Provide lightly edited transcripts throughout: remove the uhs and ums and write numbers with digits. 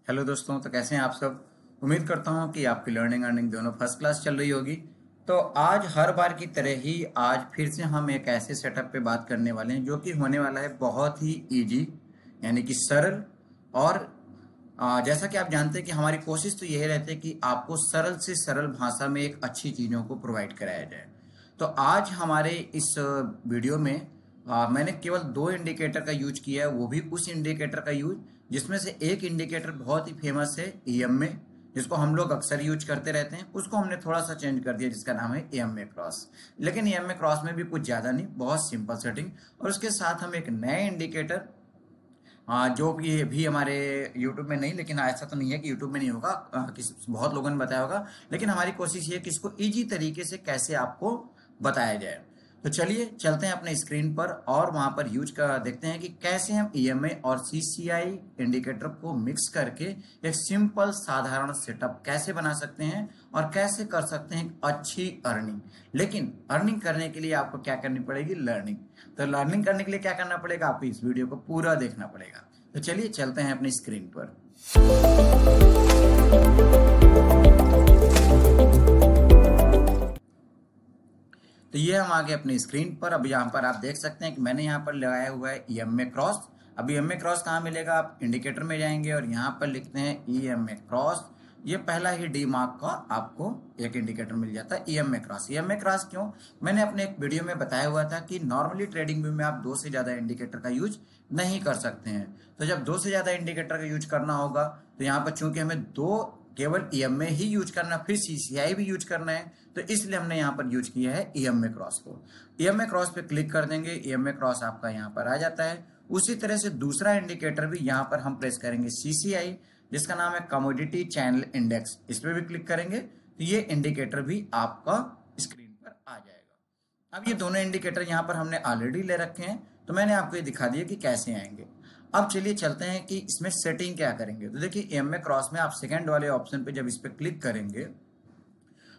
Hello दोस्तों, तो कैसे हैं आप सब। उम्मीद करता हूं कि आपकी लर्निंग अर्निंग दोनों फर्स्ट क्लास चल रही होगी। तो आज हर बार की तरह ही आज फिर से हम एक ऐसे सेटअप पे बात करने वाले हैं जो कि होने वाला है बहुत ही इजी, यानी कि सरल। और जैसा कि आप जानते हैं कि हमारी कोशिश तो यही रहती है कि आपको सरल से सरल भाषा में एक अच्छी चीज़ों को प्रोवाइड कराया जाए। तो आज हमारे इस वीडियो में मैंने केवल दो इंडिकेटर का यूज किया है, वो भी उस इंडिकेटर का यूज जिसमें से एक इंडिकेटर बहुत ही फेमस है ईएमए, जिसको हम लोग अक्सर यूज करते रहते हैं। उसको हमने थोड़ा सा चेंज कर दिया जिसका नाम है ईएमए क्रॉस। लेकिन ईएमए क्रॉस में भी कुछ ज़्यादा नहीं, बहुत सिंपल सेटिंग। और उसके साथ हम एक नए इंडिकेटर, जो कि भी हमारे YouTube में नहीं, लेकिन ऐसा तो नहीं है कि YouTube में नहीं होगा, बहुत लोगों ने बताया होगा। लेकिन हमारी कोशिश ये है कि इसको इजी तरीके से कैसे आपको बताया जाए। तो चलिए चलते हैं अपने स्क्रीन पर और वहां पर यूज कर देखते हैं कि कैसे हम ईएमए और सीसीआई इंडिकेटर को मिक्स करके एक सिंपल साधारण सेटअप कैसे बना सकते हैं और कैसे कर सकते हैं अच्छी अर्निंग। लेकिन अर्निंग करने के लिए आपको क्या करनी पड़ेगी? लर्निंग। तो लर्निंग करने के लिए क्या करना पड़ेगा? आपको इस वीडियो को पूरा देखना पड़ेगा। तो चलिए चलते हैं अपनी स्क्रीन पर। तो ये हम आ गए अपनी स्क्रीन पर। अब यहाँ पर आप देख सकते हैं कि मैंने यहाँ पर लगाया हुआ है ईएमए क्रॉस। अब ईएमए क्रॉस कहाँ मिलेगा? आप इंडिकेटर में जाएंगे और यहाँ पर लिखते हैं ईएमए क्रॉस। ये पहला ही डी मार्क का आपको एक इंडिकेटर मिल जाता है ईएमए क्रॉस। ईएमए क्रॉस क्यों? मैंने अपने एक वीडियो में बताया हुआ था कि नॉर्मली ट्रेडिंग व्यू में आप दो से ज्यादा इंडिकेटर का यूज नहीं कर सकते हैं। तो जब दो से ज्यादा इंडिकेटर का यूज करना होगा तो यहाँ पर चूंकि हमें दो केवल ईएमए ही यूज करना, फिर सीसीआई भी यूज करना है, तो इसलिए हमने यहाँ पर यूज किया है ईएमए क्रॉस को। ईएमए क्रॉस पे क्लिक कर देंगे, ईएमए क्रॉस आपका यहाँ पर आ जाता है। उसी तरह से दूसरा इंडिकेटर भी यहाँ पर हम प्रेस करेंगे सीसीआई, जिसका नाम है कमोडिटी चैनल इंडेक्स। इस पर भी क्लिक करेंगे तो ये इंडिकेटर भी आपका स्क्रीन पर आ जाएगा। अब ये दोनों इंडिकेटर यहाँ पर हमने ऑलरेडी ले रखे हैं, तो मैंने आपको ये दिखा दिया कि कैसे आएंगे। अब चलिए चलते हैं कि इसमें सेटिंग क्या करेंगे। तो देखिए ईएमए क्रॉस में आप सेकंड वाले ऑप्शन पे जब इस पे क्लिक करेंगे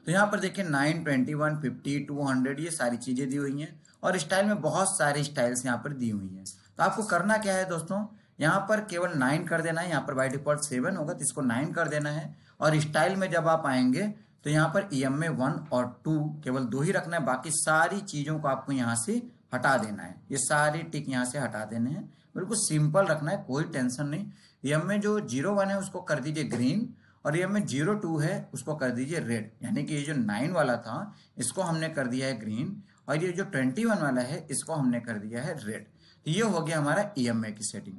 तो यहाँ पर देखिए 9, 21, 50, 200 ये सारी चीजें दी हुई हैं। और स्टाइल में बहुत सारे स्टाइल्स यहाँ पर दी हुई हैं। तो आपको करना क्या है दोस्तों, यहाँ पर केवल 9 कर देना है। यहाँ पर बाय डिफॉल्ट 7 होगा तो इसको 9 कर देना है। और स्टाइल में जब आप आएंगे तो यहाँ पर ईएमए 1 और 2 केवल 2 ही रखना है, बाकी सारी चीजों को आपको यहाँ से हटा देना है। ये सारी टिक यहाँ से हटा देने हैं, बिल्कुल सिंपल रखना है, कोई टेंशन नहीं। ईएमए जो 01 है उसको कर दीजिए ग्रीन, और ये में 02 है उसको कर दीजिए रेड। यानी कि ये जो 9 वाला था इसको हमने कर दिया है ग्रीन, और ये जो 21 वाला है इसको हमने कर दिया है रेड। तो ये हो गया हमारा ईएमए की सेटिंग।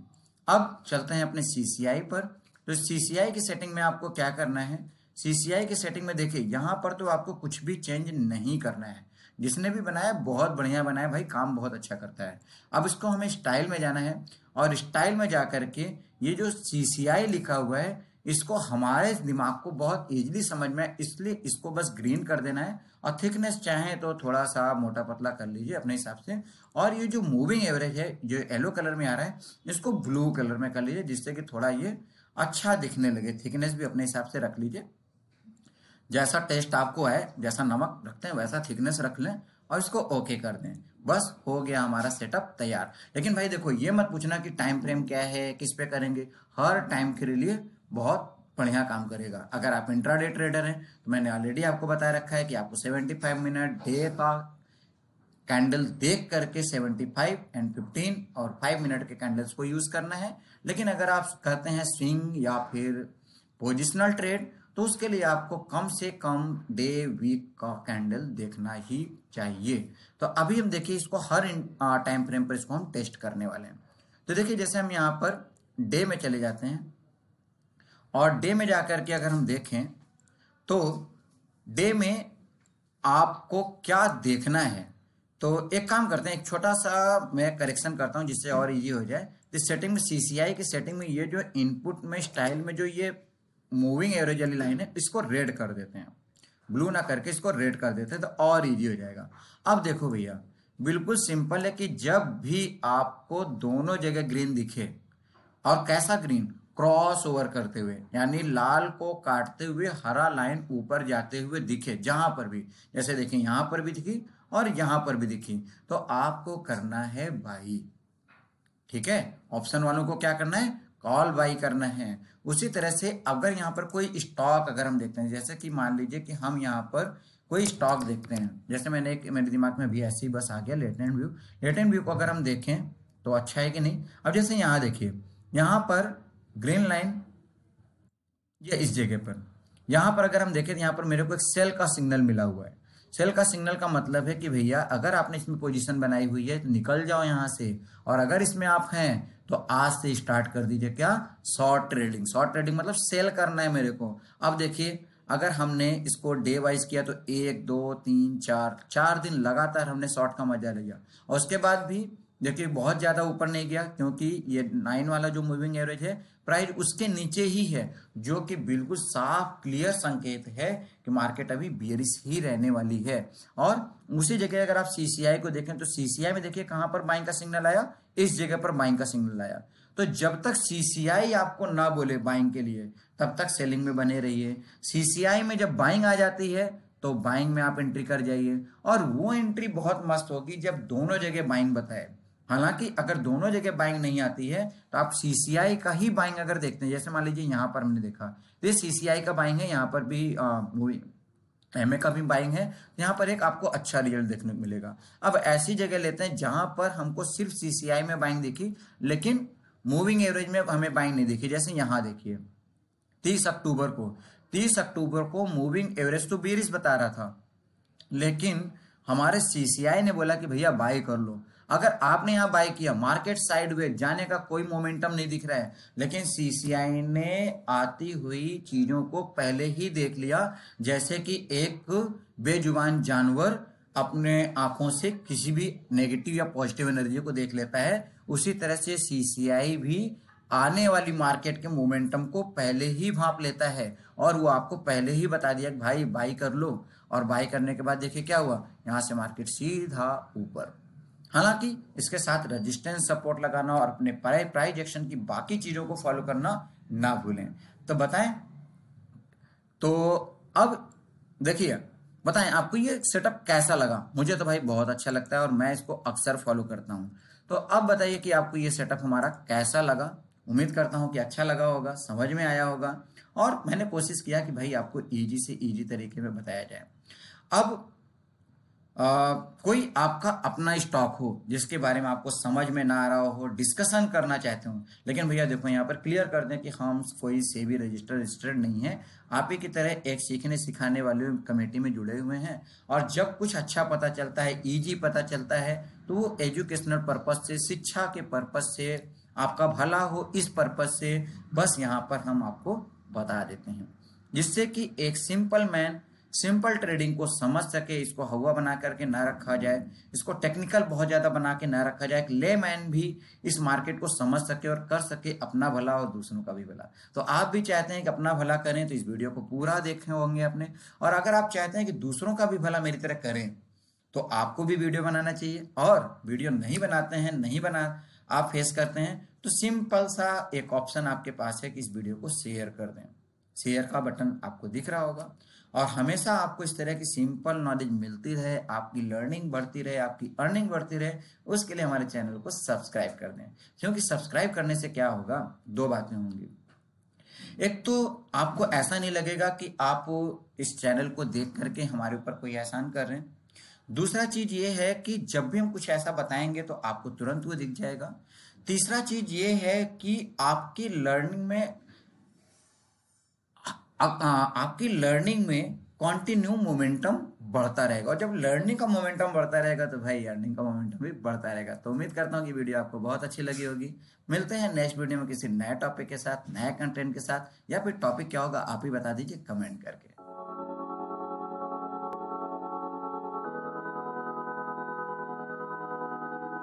अब चलते हैं अपने सीसीआई पर। तो सीसीआई की सेटिंग में आपको क्या करना है? सीसीआई की सेटिंग में देखिए यहाँ पर तो आपको कुछ भी चेंज नहीं करना है। जिसने भी बनाया बहुत बढ़िया बनाया भाई, काम बहुत अच्छा करता है। अब इसको हमें स्टाइल में जाना है, और स्टाइल में जाकर के ये जो सीसीआई लिखा हुआ है इसको हमारे दिमाग को बहुत इजीली समझ में आए, इसलिए इसको बस ग्रीन कर देना है। और थिकनेस चाहे तो थोड़ा सा मोटा पतला कर लीजिए अपने हिसाब से। और ये जो मूविंग एवरेज है जो येलो कलर में आ रहा है इसको ब्लू कलर में कर लीजिए, जिससे कि थोड़ा ये अच्छा दिखने लगे। थिकनेस भी अपने हिसाब से रख लीजिए, जैसा टेस्ट आपको है, जैसा नमक रखते हैं वैसा थिकनेस रख लें और इसको ओके कर दें। बस हो गया हमारा सेटअप तैयार। लेकिन भाई देखो ये मत पूछना कि टाइम फ्रेम क्या है, किस पे करेंगे। हर टाइम के लिए बहुत बढ़िया काम करेगा। अगर आप इंट्राडे ट्रेडर हैं तो मैंने ऑलरेडी आपको बता रखा है कि आपको 75 मिनट डे का कैंडल देख करके 75 एंड 15 और 5 मिनट के कैंडल्स को यूज करना है। लेकिन अगर आप कहते हैं स्विंग या फिर पोजिशनल ट्रेड तो उसके लिए आपको कम से कम डे वीक का कैंडल देखना ही चाहिए। तो अभी हम देखिए इसको हर टाइम फ्रेम पर इसको हम टेस्ट करने वाले हैं। तो देखिए जैसे हम यहाँ पर डे में चले जाते हैं, और डे में जाकर के अगर हम देखें तो डे में आपको क्या देखना है। तो एक काम करते हैं, एक छोटा सा मैं करेक्शन करता हूं जिससे और इजी हो जाए। इस सेटिंग में सीसीआई की सेटिंग में ये जो इनपुट में स्टाइल में जो ये मूविंग एवरेज वाली लाइन है इसको रेड कर देते हैं, ब्लू ना करके इसको रेड कर देते हैं तो और इजी हो जाएगा। अब देखो भैया बिल्कुल सिंपल है कि जब भी आपको दोनों जगह ग्रीन दिखे, और कैसा ग्रीन, क्रॉस ओवर करते हुए, यानी लाल को काटते हुए हरा लाइन ऊपर जाते हुए दिखे जहां पर भी, जैसे देखिए यहां पर भी दिखी और यहां पर भी दिखी, तो आपको करना है बाई। ठीक है, ऑप्शन वालों को क्या करना है? कॉल बाई करना है। उसी तरह से अगर यहाँ पर कोई स्टॉक अगर हम देखते हैं, जैसे कि मान लीजिए कि हम यहाँ पर कोई स्टॉक देखते हैं, जैसे मेरे दिमाग में भी ऐसे ही बस आ गया लेटेंट व्यू को अगर हम देखें तो अच्छा है कि नहीं। अब जैसे यहाँ देखिए, यहाँ पर ग्रीन लाइन ये इस जगह पर, यहाँ पर अगर हम देखें तो यहाँ पर मेरे को एक सेल का सिग्नल मिला हुआ है। सेल का सिग्नल का मतलब है कि भैया अगर आपने इसमें पोजीशन बनाई हुई है तो निकल जाओ यहाँ से, और अगर इसमें आप हैं तो आज से स्टार्ट कर दीजिए क्या, शॉर्ट ट्रेडिंग। शॉर्ट ट्रेडिंग मतलब सेल करना है मेरे को। अब देखिए अगर हमने इसको डे वाइज किया तो 1 2 3 4 दिन लगातार हमने शॉर्ट का मजा लिया, और उसके बाद भी देखिए बहुत ज्यादा ऊपर नहीं गया, क्योंकि ये 9 वाला जो मूविंग एवरेज है प्राइस उसके नीचे ही है, जो कि बिल्कुल साफ क्लियर संकेत है कि मार्केट अभी बियरिश ही रहने वाली है। और उसी जगह अगर आप सीसीआई को देखें तो सीसीआई में देखिए कहां पर बाइंग का सिग्नल आया, इस जगह पर बाइंग का सिग्नल आया। तो जब तक सीसीआई आपको ना बोले बाइंग के लिए तब तक सेलिंग में बने रहिए। सीसीआई में जब बाइंग आ जाती है तो बाइंग में आप एंट्री कर जाइए, और वो एंट्री बहुत मस्त होगी जब दोनों जगह बाइंग बताए। हालांकि अगर दोनों जगह बाइंग नहीं आती है तो आप सीसीआई का ही बाइंग अगर देखते हैं, जैसे मान लीजिए यहाँ पर हमने देखा तो ये सीसीआई का बाइंग है, यहाँ पर भी मूवी एमए का भी बाइंग है, यहाँ पर एक आपको अच्छा रिजल्ट देखने को मिलेगा। अब ऐसी जगह लेते हैं जहां पर हमको सिर्फ सीसीआई में बाइंग दिखी लेकिन मूविंग एवरेज में हमें बाइंग नहीं दिखी। जैसे यहाँ देखिए 30 अक्टूबर को मूविंग एवरेज तो बेरिश बता रहा था, लेकिन हमारे सीसीआई ने बोला कि भैया बाय कर लो। अगर आपने यहाँ बाय किया, मार्केट साइडवेज जाने का कोई मोमेंटम नहीं दिख रहा है, लेकिन सीसीआई ने आती हुई चीजों को पहले ही देख लिया, जैसे कि एक बेजुबान जानवर अपने आंखों से किसी भी नेगेटिव या पॉजिटिव एनर्जी को देख लेता है, उसी तरह से सीसीआई भी आने वाली मार्केट के मोमेंटम को पहले ही भांप लेता है, और वो आपको पहले ही बता दिया कि भाई बाई कर लो। और बाई करने के बाद देखिए क्या हुआ, यहाँ से मार्केट सीधा ऊपर। हालांकि इसके साथ रेजिस्टेंस सपोर्ट लगाना और अपने प्राइस एक्शन की बाकी चीजों को फॉलो करना ना भूलें। तो बताएं, तो अब देखिए बताएं आपको ये सेटअप कैसा लगा। मुझे तो भाई बहुत अच्छा लगता है और मैं इसको अक्सर फॉलो करता हूं। तो अब बताइए कि आपको ये सेटअप हमारा कैसा लगा। उम्मीद करता हूं कि अच्छा लगा होगा, समझ में आया होगा, और मैंने कोशिश किया कि भाई आपको इजी से इजी तरीके में बताया जाए। अब कोई आपका अपना स्टॉक हो जिसके बारे में आपको समझ में ना आ रहा हो, डिस्कशन करना चाहते हो, लेकिन भैया देखो यहाँ पर क्लियर कर दें कि हम कोई सेबी रजिस्टर्ड नहीं है, आप ही की तरह एक सीखने सिखाने वाले कमेटी में जुड़े हुए हैं। और जब कुछ अच्छा पता चलता है, इजी पता चलता है, तो वो एजुकेशनल पर्पज से, शिक्षा के पर्पज से, आपका भला हो इस पर्पज से बस यहाँ पर हम आपको बता देते हैं, जिससे कि एक सिंपल मैन सिंपल ट्रेडिंग को समझ सके, इसको हवा बना करके ना रखा जाए, इसको टेक्निकल बहुत ज्यादा बना के ना रखा जाए, ले मैन भी इस मार्केट को समझ सके और कर सके अपना भला और दूसरों का भी भला। तो आप भी चाहते हैं कि अपना भला करें तो इस वीडियो को पूरा देखे होंगे अपने, और अगर आप चाहते हैं कि दूसरों का भी भला मेरी तरह करें तो आपको भी वीडियो बनाना चाहिए। और वीडियो नहीं बनाते हैं, नहीं बना आप फेस करते हैं, तो सिंपल सा एक ऑप्शन आपके पास है कि इस वीडियो को शेयर कर दें। शेयर का बटन आपको दिख रहा होगा, और हमेशा आपको इस तरह की सिंपल नॉलेज मिलती रहे, आपकी लर्निंग बढ़ती रहे, आपकी अर्निंग बढ़ती रहे, उसके लिए हमारे चैनल को सब्सक्राइब कर दें। क्योंकि सब्सक्राइब करने से क्या होगा, दो बातें होंगी। एक तो आपको ऐसा नहीं लगेगा कि आप इस चैनल को देख करके हमारे ऊपर कोई एहसान कर रहे हैं। दूसरा चीज ये है कि जब भी हम कुछ ऐसा बताएंगे तो आपको तुरंत वो दिख जाएगा। तीसरा चीज ये है कि आपकी लर्निंग में कंटिन्यू मोमेंटम बढ़ता रहेगा, और जब लर्निंग का मोमेंटम बढ़ता रहेगा तो भाई अर्निंग का मोमेंटम भी बढ़ता रहेगा। तो उम्मीद करता हूँ कि वीडियो आपको बहुत अच्छी लगी होगी। मिलते हैं नेक्स्ट वीडियो में किसी नए टॉपिक के साथ, नए कंटेंट के साथ, या फिर टॉपिक क्या होगा आप ही बता दीजिए कमेंट करके।